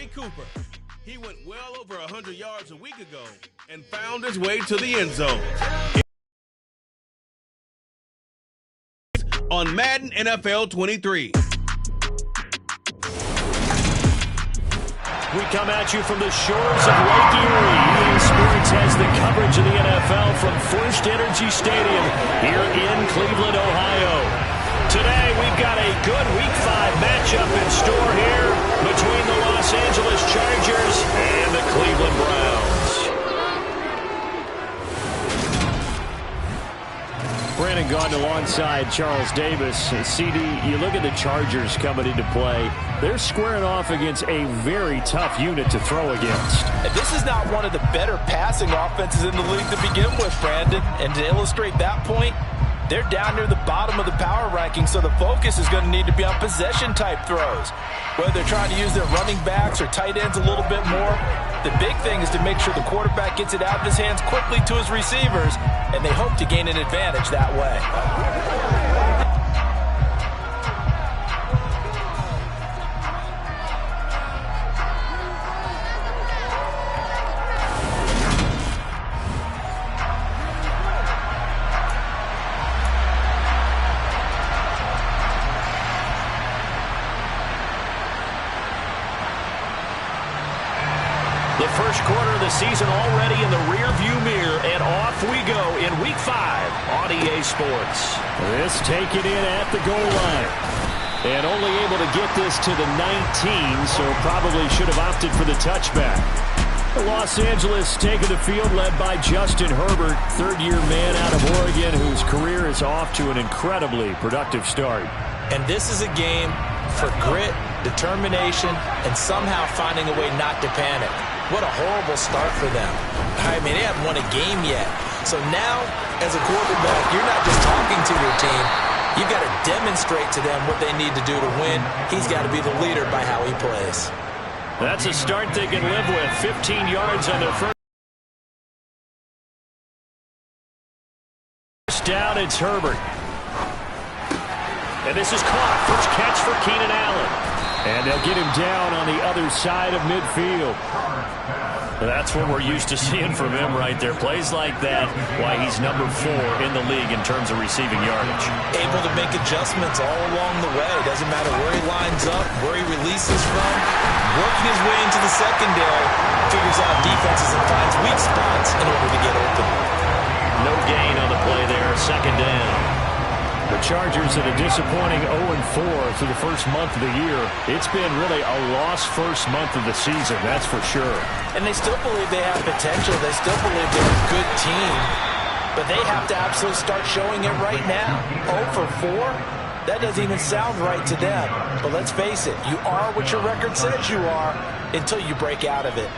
Amari Cooper. He went well over 100 yards a week ago and found his way to the end zone. On Madden NFL 23. We come at you from the shores of Lake Erie. EA Sports has the coverage of the NFL from First Energy Stadium here in Cleveland, Ohio. Today, we've got a good Week 5 matchup in store here between the Los Angeles Chargers and the Cleveland Browns. Brandon Gaudin alongside Charles Davis. CD, you look at the Chargers coming into play. They're squaring off against a very tough unit to throw against. And this is not one of the better passing offenses in the league to begin with, Brandon. And to illustrate that point, they're down near the bottom of the power ranking, so the focus is going to need to be on possession-type throws. Whether they're trying to use their running backs or tight ends a little bit more, the big thing is to make sure the quarterback gets it out of his hands quickly to his receivers, and they hope to gain an advantage that way. The first quarter of the season already in the rearview mirror, and off we go in Week 5 on EA Sports. This taken in at the goal line. And only able to get this to the 19, so probably should have opted for the touchback. Los Angeles taking the field led by Justin Herbert, third-year man out of Oregon, whose career is off to an incredibly productive start. And this is a game for grit, determination, and somehow finding a way not to panic. What a horrible start for them. I mean, they haven't won a game yet. So now, as a quarterback, you're not just talking to your team. You've got to demonstrate to them what they need to do to win. He's got to be the leader by how he plays. That's a start they can live with. 15 yards on their first down. It's Herbert. And this is caught. First catch for Keenan Allen. And they'll get him down on the other side of midfield. That's what we're used to seeing from him right there. Plays like that, why he's number 4 in the league in terms of receiving yardage. Able to make adjustments all along the way. Doesn't matter where he lines up, where he releases from. Working his way into the secondary. Figures out defenses and finds weak spots in order to get open. No gain on the play there. Second down. The Chargers at a disappointing 0-4 through the first month of the year. It's been really a lost first month of the season, that's for sure. And they still believe they have potential. They still believe they're a good team. But they have to absolutely start showing it right now. 0-4? That doesn't even sound right to them. But let's face it, you are what your record says you are until you break out of it.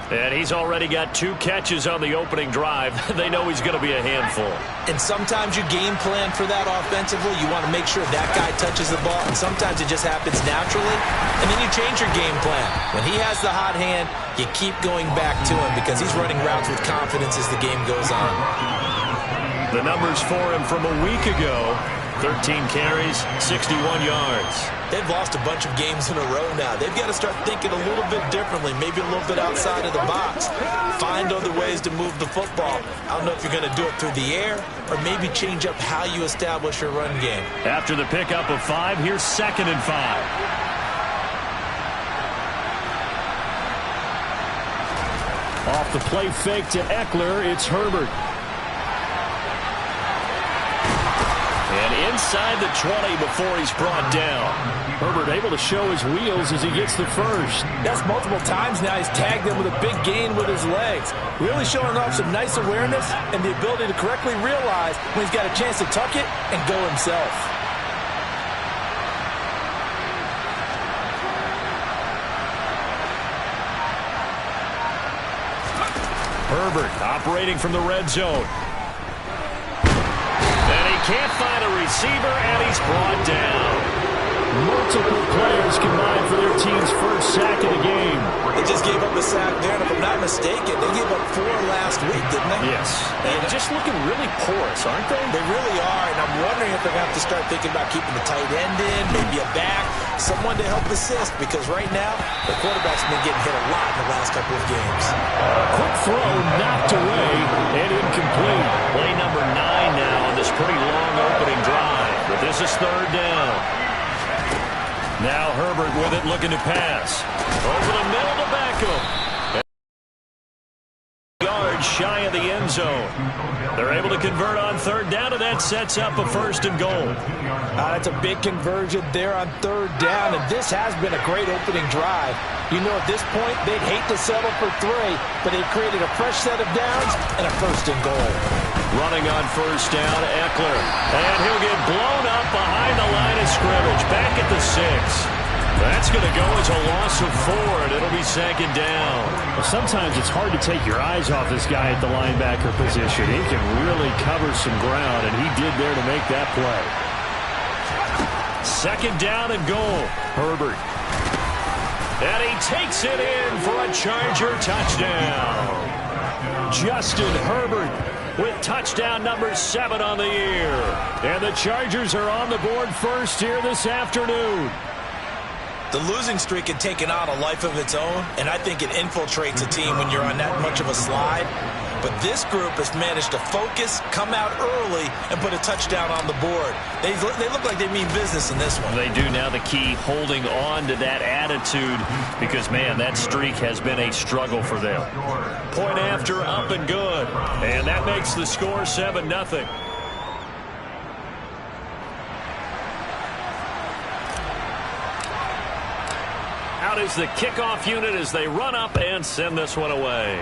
And he's already got 2 catches on the opening drive. They know he's going to be a handful. And sometimes you game plan for that offensively. You want to make sure that guy touches the ball, and sometimes it just happens naturally. And then you change your game plan. When he has the hot hand, you keep going back to him because he's running routes with confidence as the game goes on. The numbers for him from a week ago, 13 carries, 61 yards. They've lost a bunch of games in a row now. They've got to start thinking a little bit differently, maybe a little bit outside of the box. Find other ways to move the football. I don't know if you're going to do it through the air or maybe change up how you establish your run game. After the pickup of 5, here's 2nd and 5. Off the play fake to Eckler, it's Herbert. And inside the 20 before he's brought down. Herbert able to show his wheels as he gets the first. That's multiple times now. He's tagged them with a big gain with his legs. Really showing off some nice awareness and the ability to correctly realize when he's got a chance to tuck it and go himself. Herbert operating from the red zone. Can't find a receiver, and he's brought down. Multiple players combined for their team's first sack of the game. They just gave up a sack there, and if I'm not mistaken, they gave up 4 last week, didn't they? Yes. And just looking really porous, aren't they? They really are, and I'm wondering if they're going to have to start thinking about keeping the tight end in, maybe a back, someone to help assist, because right now, the quarterback's been getting hit a lot in the last couple of games. Quick throw, knocked away, and incomplete. Play number 9 now on this pretty long opening drive, but this is 3rd down. Now Herbert with it, looking to pass. Over the middle to Beckham. Yards shy of the end zone. They're able to convert on 3rd down, and that sets up a 1st and goal. That's a big conversion there on 3rd down, and this has been a great opening drive. You know, at this point, they'd hate to settle for 3, but they've created a fresh set of downs and a 1st and goal. Running on 1st down, Eckler. And he'll get blown up behind the line of scrimmage. Back at the 6. That's going to go as a loss of 4, and it'll be 2nd down. Well, sometimes it's hard to take your eyes off this guy at the linebacker position. He can really cover some ground, and he did there to make that play. 2nd down and goal. Herbert. And he takes it in for a Charger touchdown. Justin Herbert with touchdown number 7 on the year. And the Chargers are on the board first here this afternoon. The losing streak had taken on a life of its own, and I think it infiltrates a team when you're on that much of a slide. But this group has managed to focus, come out early, and put a touchdown on the board. They look like they mean business in this one. They do. Now the key, holding on to that attitude, because, man, that streak has been a struggle for them. Point after, up and good. And that makes the score 7-0. Out is the kickoff unit as they run up and send this one away.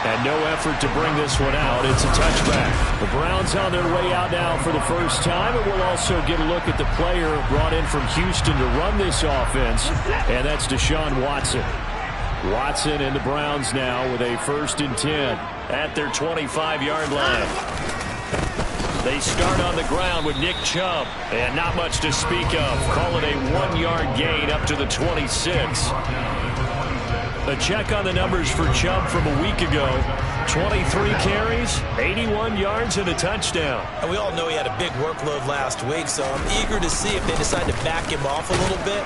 And no effort to bring this one out. It's a touchback. The Browns on their way out now for the first time, and we'll also get a look at the player brought in from Houston to run this offense, and that's Deshaun Watson. Watson and the Browns now with a 1st and 10 at their 25-yard line. They start on the ground with Nick Chubb, and not much to speak of. Call it a 1-yard gain up to the 26. A check on the numbers for Chubb from a week ago. 23 carries, 81 yards, and a touchdown. And we all know he had a big workload last week, so I'm eager to see if they decide to back him off a little bit.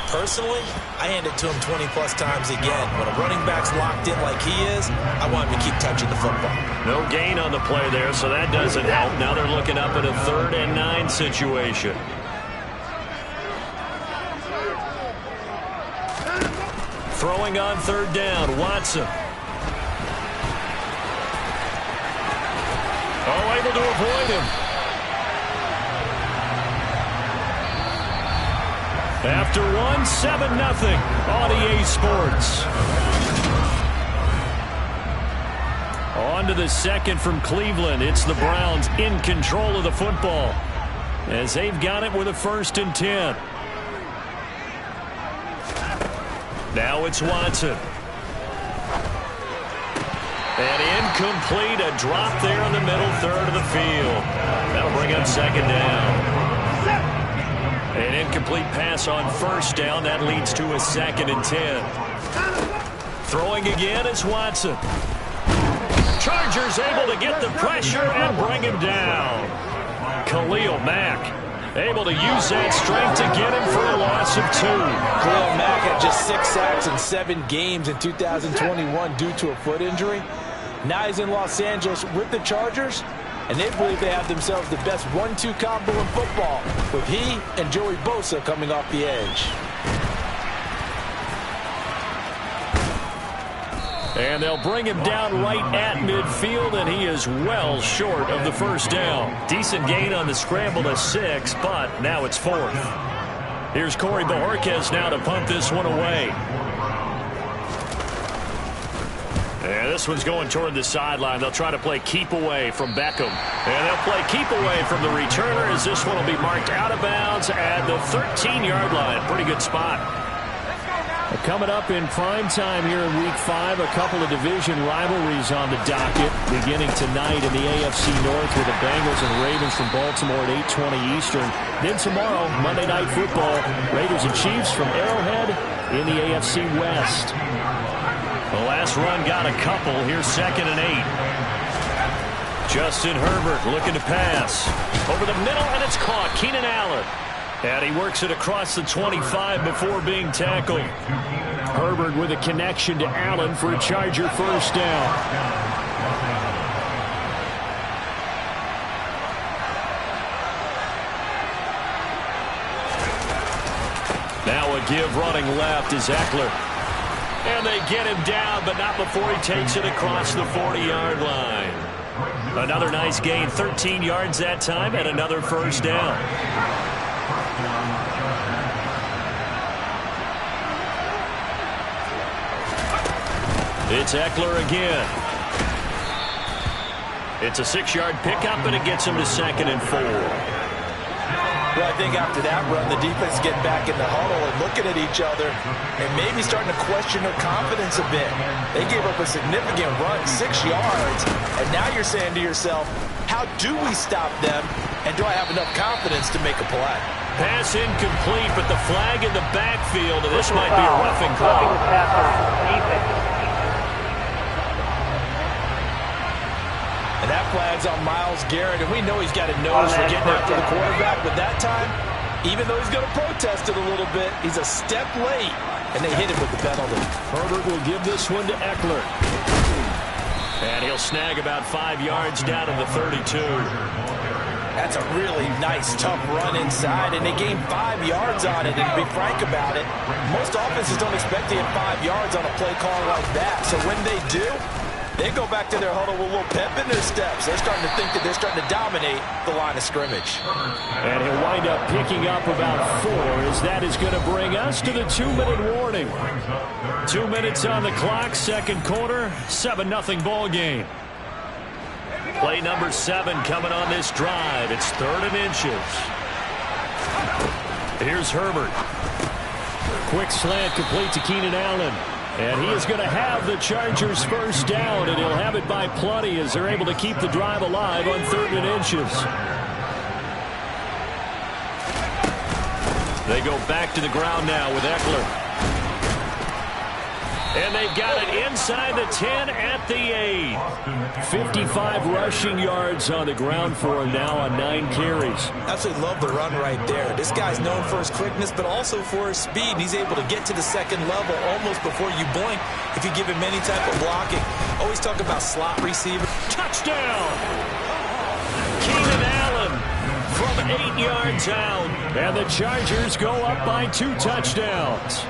Personally, I hand it to him 20-plus times again. When a running back's locked in like he is, I want him to keep touching the football. No gain on the play there, so that doesn't help. Now they're looking up at a 3rd and 9 situation. Throwing on 3rd down, Watson. Oh, able to avoid him. After 7-0 on EA Sports. On to the 2nd from Cleveland. It's the Browns in control of the football as they've got it with a 1st and 10. Now it's Watson. And incomplete, a drop there in the middle 3rd of the field. That'll bring up 2nd down. An incomplete pass on 1st down. That leads to a 2nd and 10. Throwing again is Watson. Chargers able to get the pressure and bring him down. Khalil Mack able to use that strength to get him for a loss of 2. Khalil Mack had just 6 sacks in 7 games in 2021 due to a foot injury. Now he's in Los Angeles with the Chargers, and they believe they have themselves the best 1-2 combo in football, with he and Joey Bosa coming off the edge. And they'll bring him down right at midfield, and he is well short of the 1st down. Decent gain on the scramble to 6, but now it's 4th. Here's Corey Bojorquez now to punt this one away. And this one's going toward the sideline. They'll try to play keep away from Beckham. And they'll play keep away from the returner as this one will be marked out of bounds at the 13-yard line. Pretty good spot. Coming up in prime time here in Week 5, a couple of division rivalries on the docket, beginning tonight in the AFC North with the Bengals and Ravens from Baltimore at 8:20 Eastern. Then tomorrow, Monday Night Football, Raiders and Chiefs from Arrowhead in the AFC West. The last run got a couple. Here's 2nd and 8. Justin Herbert looking to pass. Over the middle, and it's caught. Keenan Allen. And he works it across the 25 before being tackled. Herbert with a connection to Allen for a Charger first down. Now a give running left is Eckler. And they get him down, but not before he takes it across the 40-yard line. Another nice gain, 13 yards that time, and another first down. It's Eckler again. It's a 6-yard pickup, and it gets him to 2nd and 4. Well, I think after that run, the defense is getting back in the huddle and looking at each other and maybe starting to question their confidence a bit. They gave up a significant run, 6 yards, and now you're saying to yourself, how do we stop them, and do I have enough confidence to make a play? Pass incomplete, but the flag in the backfield, and this might be a roughing call. And that flag's on Myles Garrett, and we know he's got a nose for getting after the quarterback, but that time, even though he's going to protest it a little bit, he's a step late, and they hit him with the penalty. Herbert will give this one to Eckler. And he'll snag about 5 yards down to the 32. That's a really nice, tough run inside, and they gained 5 yards on it, and to be frank about it, most offenses don't expect to get 5 yards on a play call like that, so when they do, they go back to their huddle with a little pep in their steps. They're starting to think that they're starting to dominate the line of scrimmage. And he'll wind up picking up about 4, as that is going to bring us to the 2-minute warning. 2 minutes on the clock, second quarter, 7-0 ball game. Play number 7 coming on this drive. It's 3rd and inches. Here's Herbert. Quick slant complete to Keenan Allen. And he is going to have the Chargers first down, and he'll have it by plenty as they're able to keep the drive alive on 3rd and inches. They go back to the ground now with Eckler. And they've got it inside the 10 at the 8. 55 rushing yards on the ground for him now on 9 carries. Absolutely love the run right there. This guy's known for his quickness, but also for his speed. He's able to get to the second level almost before you blink if you give him any type of blocking. Always talk about slot receiver. Touchdown! Keenan Allen from 8 yards out. And the Chargers go up by 2 touchdowns.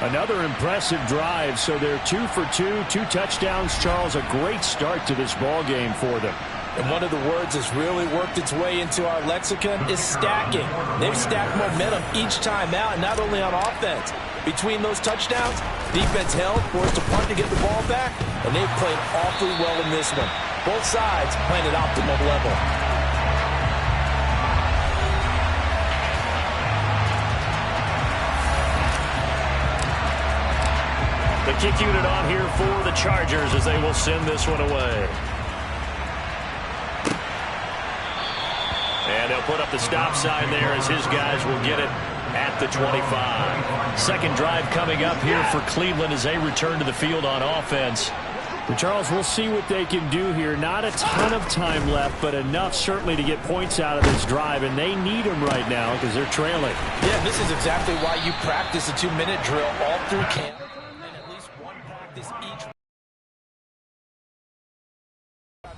Another impressive drive, so they're 2 for 2, 2 touchdowns. Charles, a great start to this ball game for them. And one of the words that's really worked its way into our lexicon is stacking. They've stacked momentum each time out, and not only on offense. Between those touchdowns, defense held, forced a punt to get the ball back, and they've played awfully well in this one. Both sides playing at optimal level. The kick unit on here for the Chargers as they will send this one away. And they'll put up the stop sign there as his guys will get it at the 25. Second drive coming up here for Cleveland as they return to the field on offense. And Charles, we'll see what they can do here. Not a ton of time left, but enough certainly to get points out of this drive, and they need them right now because they're trailing. Yeah, this is exactly why you practice a 2-minute drill all through camp.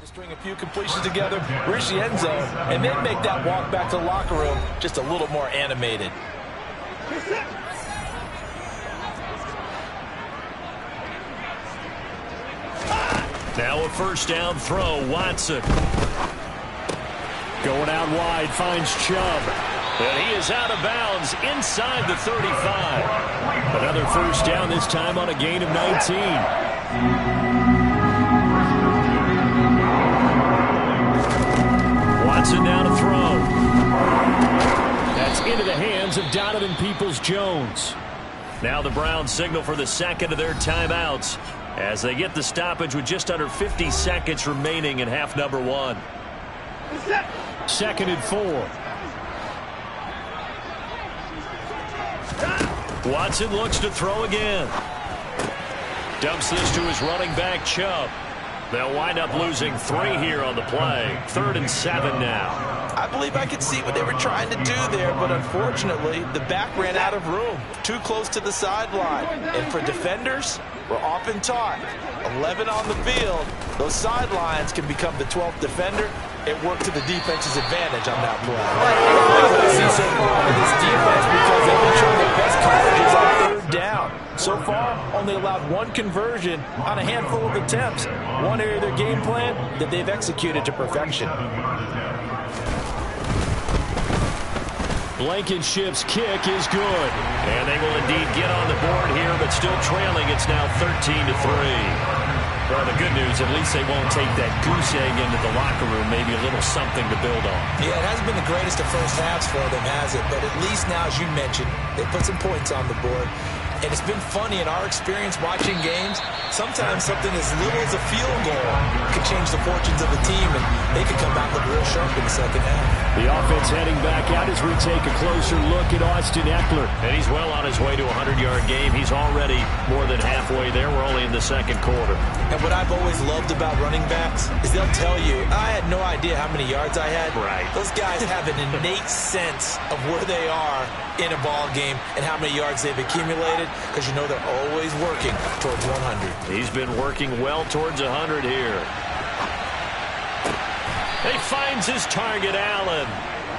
To string a few completions together, reach the end zone, and then make that walk back to the locker room just a little more animated. Now a first down throw, Watson. Going out wide, finds Chubb. And he is out of bounds inside the 35. Another first down, this time on a gain of 19. Watson now to throw. That's into the hands of Donovan Peoples-Jones. Now the Browns signal for the second of their timeouts as they get the stoppage with just under 50 seconds remaining in half number 1. 2nd and 4. Watson looks to throw again. Dumps this to his running back, Chubb. They'll wind up losing 3 here on the play. 3rd and 7 now. I believe I could see what they were trying to do there, but unfortunately, the back ran out of room. Too close to the sideline. And for defenders, we're often taught, 11 on the field, those sidelines can become the 12th defender. It worked to the defense's advantage on that play. That's what I see so far with this defense because they've been showing their best coverages on 3rd down. So far, only allowed 1 conversion on a handful of attempts. One area of their game plan that they've executed to perfection. Blankenship's kick is good. And they will indeed get on the board here, but still trailing. It's now 13-3. Well, the good news, at least they won't take that goose egg into the locker room. Maybe a little something to build on. Yeah, it hasn't been the greatest of first halves for them, has it? But at least now, as you mentioned, they put some points on the board. And it's been funny in our experience watching games. Sometimes something as little as a field goal could change the fortunes of a team, and they could come back look real sharp in the second half. The offense heading back out as we take a closer look at Austin Ekeler. And he's well on his way to a 100-yard game. He's already more than halfway there. We're only in the 2nd quarter. And what I've always loved about running backs is they'll tell you, I had no idea how many yards I had. Right. Those guys have an innate sense of where they are in a ball game and how many yards they've accumulated, because you know they're always working towards 100. He's been working well towards 100 here. He finds his target, Allen.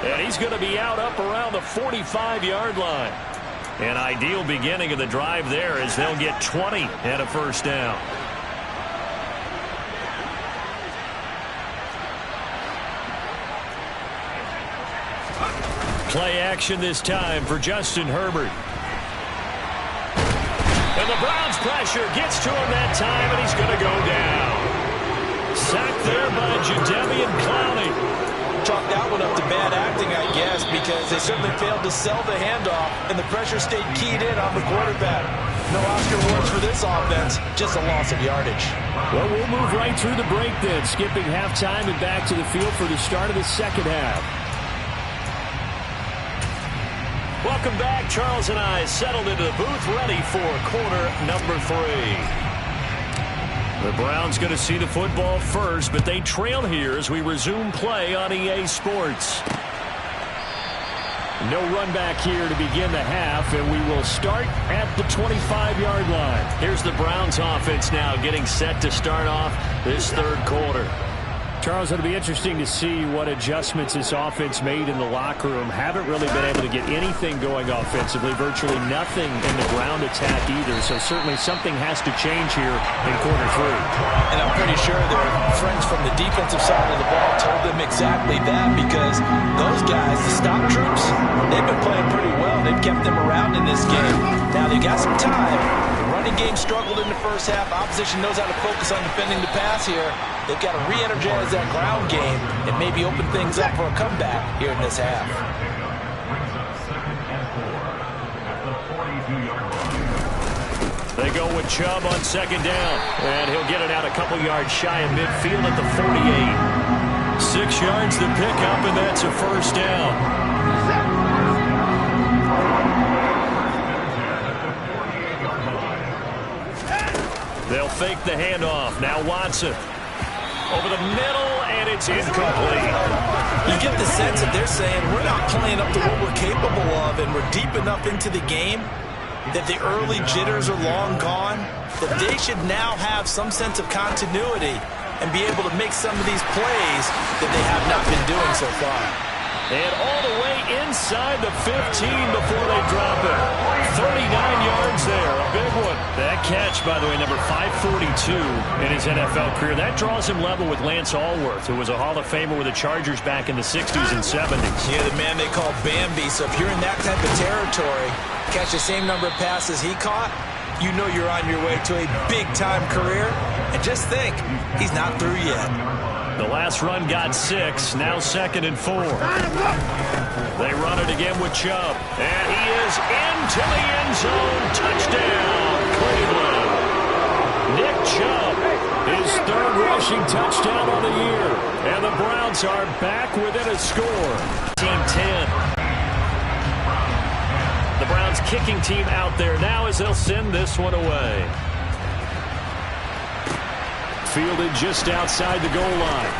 And he's going to be out up around the 45-yard line. An ideal beginning of the drive there as they'll get 20 and a 1st down. Play action this time for Justin Herbert. And the Browns pressure gets to him that time, and he's going to go down. Sacked there by Jadeveon Clowney. Chalk that one up to bad acting, I guess, because they certainly failed to sell the handoff, and the pressure stayed keyed in on the quarterback. No Oscar awards for this offense, just a loss of yardage. Well, we'll move right through the break then, skipping halftime and back to the field for the start of the second half. Welcome back. Charles and I settled into the booth, ready for quarter number 3. The Browns going to see the football first, but they trail here as we resume play on EA Sports. No run back here to begin the half, and we will start at the 25-yard line. Here's the Browns offense now getting set to start off this 3rd quarter. Charles, it'll be interesting to see what adjustments this offense made in the locker room. Haven't really been able to get anything going offensively, virtually nothing in the ground attack either. So certainly something has to change here in quarter 3. And I'm pretty sure their friends from the defensive side of the ball told them exactly that, because those guys, the stop troops, they've been playing pretty well. They've kept them around in this game. Now they got some time. The running game struggled in the first half. Opposition knows how to focus on defending the pass here. They've got to re-energize that ground game and maybe open things up for a comeback here in this half. They go with Chubb on 2nd down, and he'll get it out a couple yards shy of midfield at the 48. 6 yards to pick up, and that's a 1st down. They'll fake the handoff. Now Watson. Over the middle, and it's incomplete. You get the sense that they're saying we're not playing up to what we're capable of, and we're deep enough into the game that the early jitters are long gone, that they should now have some sense of continuity and be able to make some of these plays that they have not been doing so far. And all the way inside the 15 before they drop it. 39 yards there, a big one. That catch, by the way, number 542 in his NFL career. That draws him level with Lance Allworth, who was a Hall of Famer with the Chargers back in the 60s and 70s. Yeah, the man they call Bambi. So if you're in that type of territory, catch the same number of passes he caught, you know you're on your way to a big-time career. And just think, he's not through yet. The last run got 6, now 2nd and 4. They run it again with Chubb. And he is into the end zone. Touchdown, Cleveland. Nick Chubb, his third rushing touchdown on the year. And the Browns are back within a score. Team 10. The Browns kicking team out there now as they'll send this one away. Fielded just outside the goal line.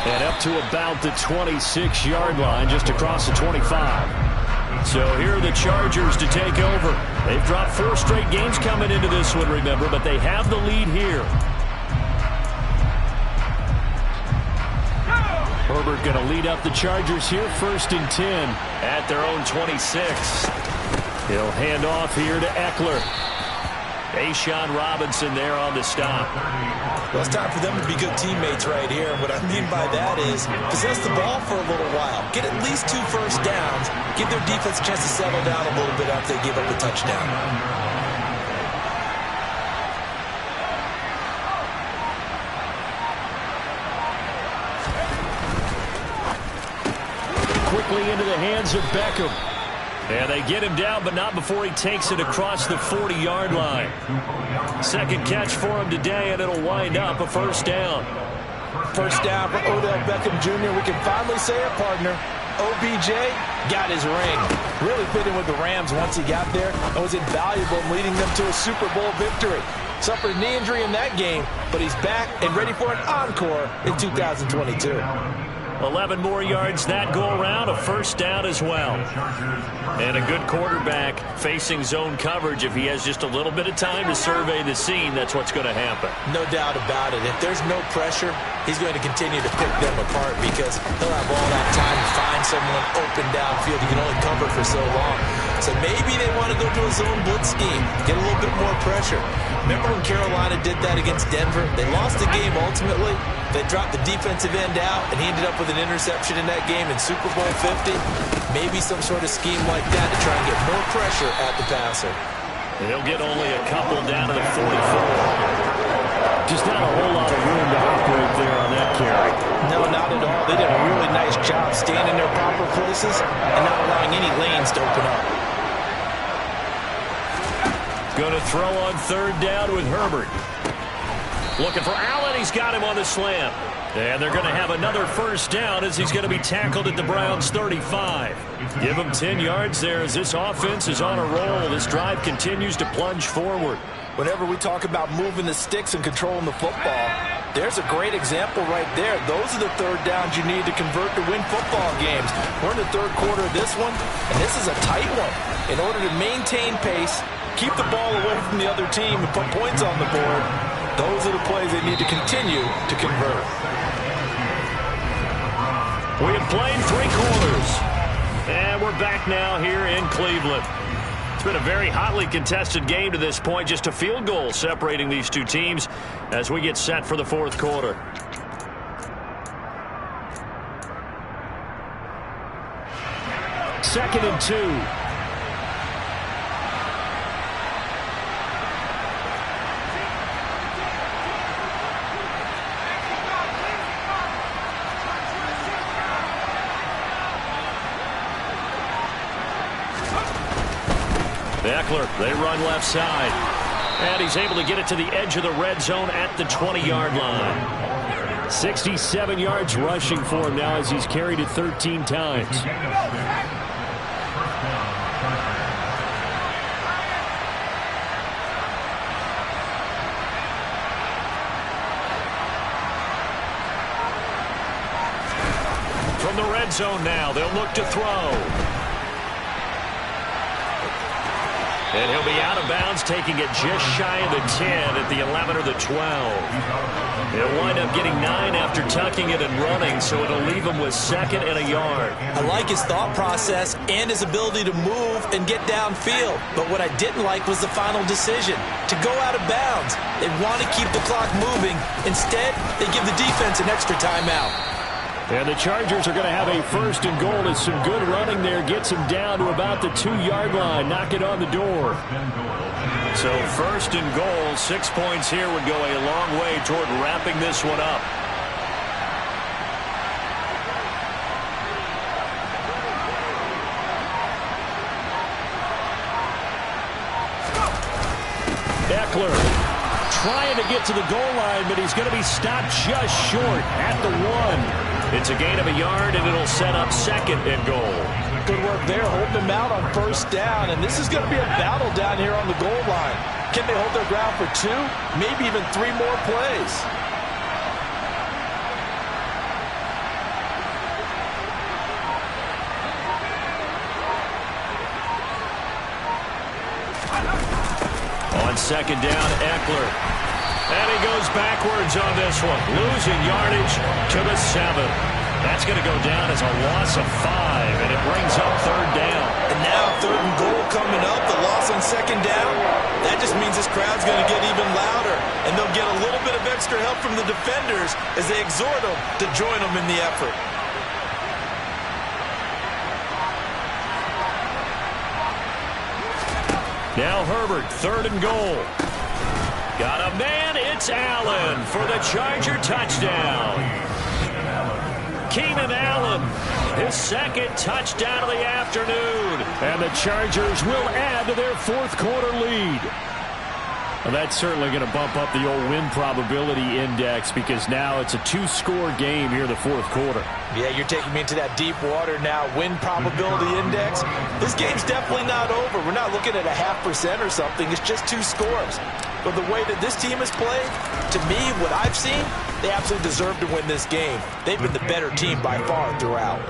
And up to about the 26-yard line, just across the 25. So here are the Chargers to take over. They've dropped 4 straight games coming into this one, remember, but they have the lead here. Herbert going to lead up the Chargers here, 1st and 10 at their own 26. He'll hand off here to Eckler. A'Shawn Robinson there on the stop. Well, it's time for them to be good teammates right here. And what I mean by that is possess the ball for a little while. Get at least 2 first downs. Give their defense a chance to settle down a little bit after they give up a touchdown. Quickly into the hands of Beckham. And they get him down, but not before he takes it across the 40-yard line. Second catch for him today, and it'll wind up a first down. First down for Odell Beckham Jr. We can finally say it, partner. OBJ got his ring. Really fit in with the Rams once he got there and was invaluable in leading them to a Super Bowl victory. Suffered a knee injury in that game, but he's back and ready for an encore in 2022. 11 more yards that go around, a first down as well. And a good quarterback facing zone coverage. If he has just a little bit of time to survey the scene, that's what's going to happen. No doubt about it. If there's no pressure, he's going to continue to pick them apart because he'll have all that time to find someone open downfield. He can only cover for so long. So maybe they want to go to a zone blitz scheme, get a little bit more pressure. Remember when Carolina did that against Denver? They lost the game ultimately. They dropped the defensive end out, and he ended up with an interception in that game in Super Bowl 50. Maybe some sort of scheme like that to try and get more pressure at the passer. They'll get only a couple down to the 44. Just not a whole lot of room to operate there on that carry. No, not at all. They did a really nice job staying in their proper places and not allowing any lanes to open up. Going to throw on third down with Herbert. Looking for Allen. He's got him on the slam. And they're going to have another first down as he's going to be tackled at the Browns' 35. Give him 10 yards there as this offense is on a roll. This drive continues to plunge forward. Whenever we talk about moving the sticks and controlling the football, there's a great example right there. Those are the third downs you need to convert to win football games. We're in the third quarter of this one, and this is a tight one. In order to maintain pace, keep the ball away from the other team, and put points on the board, those are the plays they need to continue to convert. We have played 3 quarters, and we're back now here in Cleveland. It's been a very hotly contested game to this point, just a field goal separating these two teams as we get set for the fourth quarter. Second and 2. Eckler, they run left side. And he's able to get it to the edge of the red zone at the 20-yard line. 67 yards rushing for him now as he's carried it 13 times. From the red zone now, they'll look to throw. And he'll be out of bounds, taking it just shy of the 10 at the 11 or the 12. He'll wind up getting 9 after tucking it and running, so it'll leave him with 2nd and a yard. I like his thought process and his ability to move and get downfield. But what I didn't like was the final decision, to go out of bounds. They want to keep the clock moving. Instead, they give the defense an extra timeout. And the Chargers are going to have a first and goal as some good running there gets him down to about the 2-yard line. Knock it on the door. So first and goal, 6 points here would go a long way toward wrapping this one up. Eckler trying to get to the goal line, but he's going to be stopped just short at the 1. It's a gain of a yard, and it'll set up 2nd and goal. Good work there, holding them out on 1st down, and this is going to be a battle down here on the goal line. Can they hold their ground for 2, maybe even 3 more plays? On 2nd down, Eckler. And he goes backwards on this one, losing yardage to the 7. That's going to go down as a loss of 5, and it brings up 3rd down. And now 3rd and goal coming up, the loss on 2nd down. That just means this crowd's going to get even louder, and they'll get a little bit of extra help from the defenders as they exhort them to join them in the effort. Now Herbert, 3rd and goal. Got a man, it's Allen for the Charger touchdown. Keenan Allen, his 2nd touchdown of the afternoon. And the Chargers will add to their 4th quarter lead. Well, that's certainly going to bump up the old win probability index because now it's a 2-score game here in the 4th quarter. Yeah, you're taking me into that deep water now. Win probability index. This game's definitely not over. We're not looking at a 0.5% or something. It's just 2 scores. But the way that this team has played, to me, what I've seen, they absolutely deserve to win this game. They've been the better team by far throughout.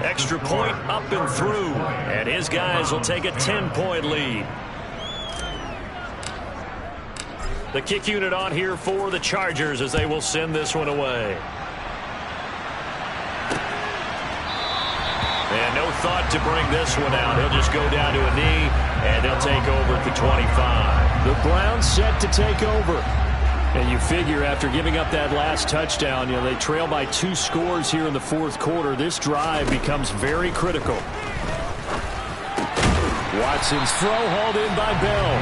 Extra point up and through, and his guys will take a 10-point lead. The kick unit on here for the Chargers as they will send this one away. And no thought to bring this one out. He'll just go down to a knee, and they'll take over at the 25. The Browns set to take over. And you figure after giving up that last touchdown, they trail by 2 scores here in the 4th quarter. This drive becomes very critical. Watson's throw hauled in by Bell.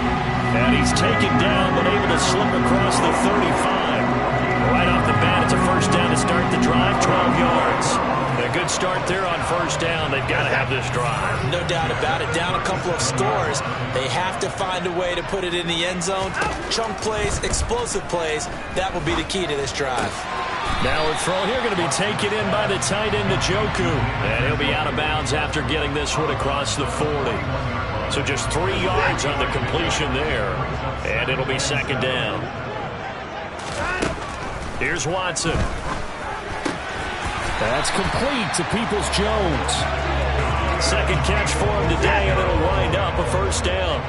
And he's taken down but able to slip across the 35. Right off the bat, it's a 1st down to start the drive, 12 yards. A good start there on 1st down. They've got to have this drive. No doubt about it. Down a couple of scores. They have to find a way to put it in the end zone. Chunk plays, explosive plays. That will be the key to this drive. Now a throw here going to be taken in by the tight end, Njoku. And he'll be out of bounds after getting this one across the 40. So just 3 yards on the completion there. And it'll be 2nd down. Here's Watson. That's complete to Peoples-Jones. 2nd catch for him today, and it'll wind up a 1st down.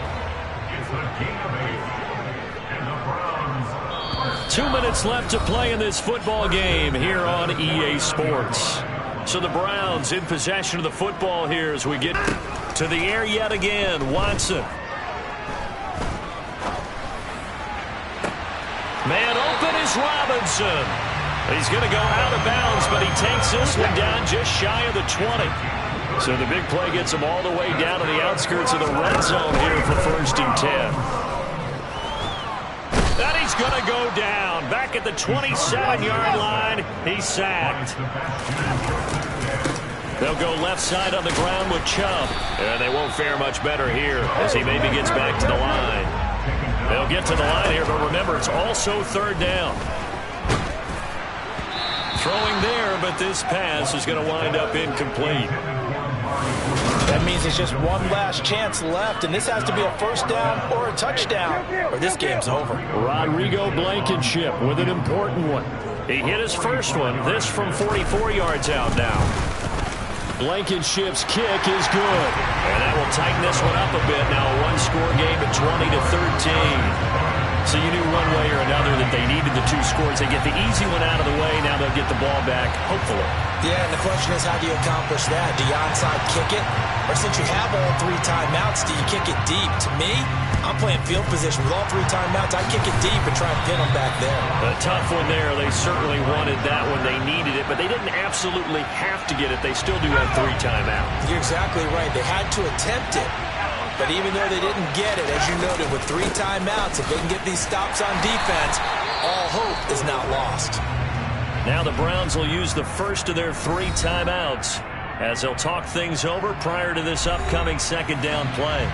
2 minutes left to play in this football game here on EA Sports. So the Browns in possession of the football here as we get to the air yet again. Watson. Man open is Robinson. He's going to go out of bounds, but he takes this one down just shy of the 20. So the big play gets him all the way down to the outskirts of the red zone here for 1st and 10. And he's going to go down. Back at the 27-yard line, he's sacked. They'll go left side on the ground with Chubb. And they won't fare much better here as he maybe gets back to the line. They'll get to the line here, but remember, it's also 3rd down. Throwing there, but this pass is going to wind up incomplete. That means it's just one last chance left, and this has to be a 1st down or a touchdown, or this game's over. Rodrigo Blankenship with an important one. He hit his first one, this from 44 yards out now. Blankenship's kick is good. And that will tighten this one up a bit. Now a 1-score game at 20-13. So you knew one way or another that they needed the 2 scores. They get the easy one out of the way. Now they'll get the ball back, hopefully. Yeah, and the question is, how do you accomplish that? Do you onside kick it? Or since you have all 3 timeouts, do you kick it deep? To me, I'm playing field position with all 3 timeouts. I kick it deep and try and pin them back there. A tough one there. They certainly wanted that one. They needed it, but they didn't absolutely have to get it. They still do have 3 timeouts. You're exactly right. They had to attempt it. But even though they didn't get it, as you noted, with 3 timeouts, if they can get these stops on defense, all hope is not lost. Now the Browns will use the first of their 3 timeouts as they'll talk things over prior to this upcoming 2nd down play.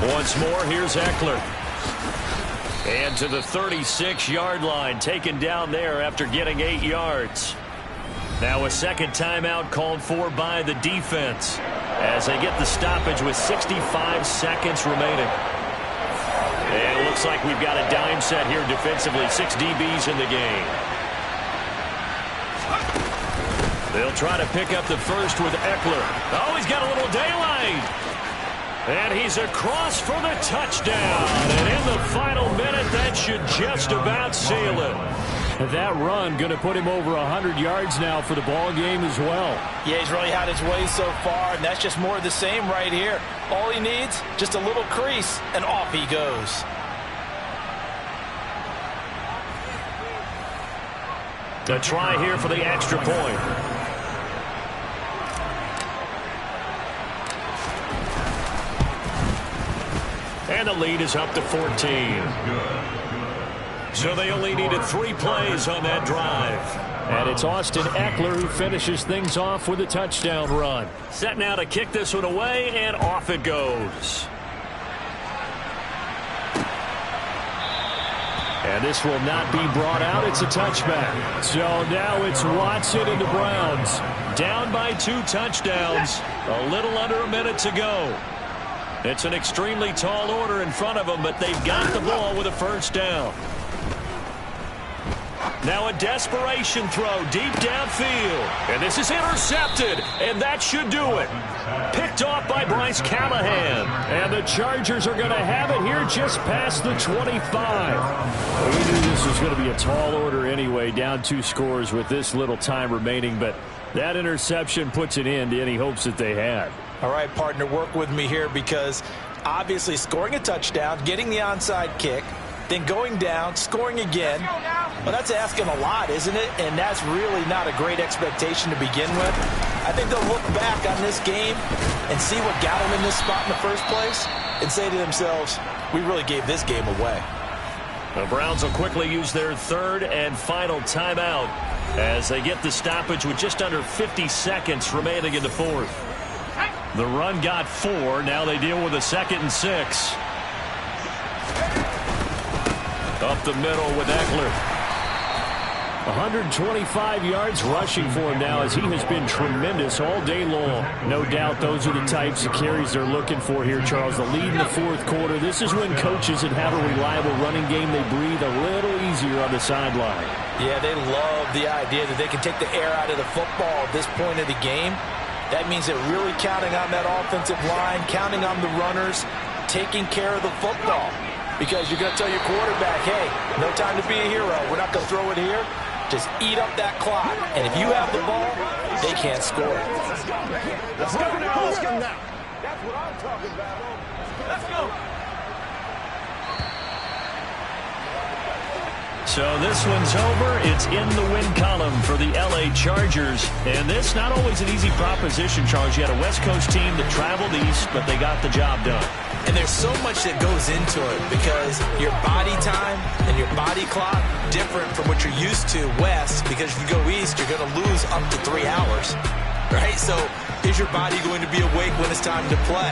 Once more, here's Eckler. And to the 36-yard line, taken down there after getting 8 yards. Now a second timeout called for by the defense as they get the stoppage with 65 seconds remaining. And it looks like we've got a dime set here defensively. 6 DBs in the game. They'll try to pick up the first with Eckler. Oh, he's got a little daylight. And he's across for the touchdown. And in the final minute, that should just about seal it. That run going to put him over 100 yards now for the ball game as well. Yeah, he's really had his way so far, and that's just more of the same right here. All he needs, just a little crease, and off he goes. A try here for the extra point. And the lead is up to 14. So they only needed 3 plays on that drive. And it's Austin Eckler who finishes things off with a touchdown run. Set now to kick this one away, and off it goes. And this will not be brought out. It's a touchback. So now it's Watson and the Browns. Down by 2 touchdowns. A little under a minute to go. It's an extremely tall order in front of them, but they've got the ball with a first down. Now a desperation throw deep downfield. And this is intercepted, and that should do it. Picked off by Bryce Callahan. And the Chargers are going to have it here just past the 25. We knew this was going to be a tall order anyway, down 2 scores with this little time remaining, but that interception puts an end to any hopes that they had. All right, partner, work with me here because obviously scoring a touchdown, getting the onside kick, then going down, scoring again. Well, that's asking a lot, isn't it? And that's really not a great expectation to begin with. I think they'll look back on this game and see what got them in this spot in the first place and say to themselves, we really gave this game away. The Browns will quickly use their 3rd and final timeout as they get the stoppage with just under 50 seconds remaining in the 4th. The run got 4. Now they deal with a 2nd and 6. Up the middle with Eckler. 125 yards rushing for him now as he has been tremendous all day long. No doubt those are the types of carries they're looking for here, Charles. The lead in the 4th quarter. This is when coaches that have a reliable running game, they breathe a little easier on the sideline. Yeah, they love the idea that they can take the air out of the football at this point of the game. That means they're really counting on that offensive line, counting on the runners, taking care of the football. Because you're going to tell your quarterback, hey, no time to be a hero. We're not going to throw it here. Just eat up that clock. And if you have the ball, they can't score. Let's go now. Let's go now. That's what I'm talking about. Let's go. So this one's over. It's in the win column for the L.A. Chargers. And this not always an easy proposition, Charles. You had a West Coast team that traveled east, but they got the job done. And there's so much that goes into it because your body time and your body clock different from what you're used to west, because if you go east, you're going to lose up to 3 hours, right? So is your body going to be awake when it's time to play?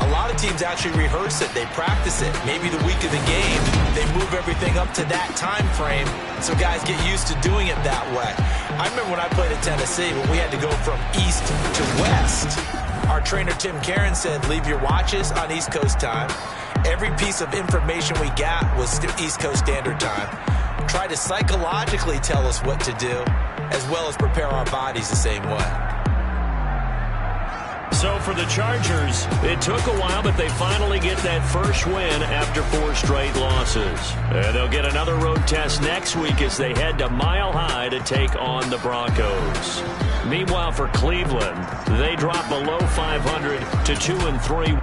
A lot of teams actually rehearse it. They practice it. Maybe the week of the game, they move everything up to that time frame so guys get used to doing it that way. I remember when I played at Tennessee, when we had to go from east to west, our trainer Tim Karen said, leave your watches on East Coast time. Every piece of information we got was East Coast Standard Time. Try to psychologically tell us what to do, as well as prepare our bodies the same way. So for the Chargers, it took a while, but they finally get that first win after 4 straight losses. And they'll get another road test next week as they head to Mile High to take on the Broncos. Meanwhile, for Cleveland, they drop below 500 to 2-3.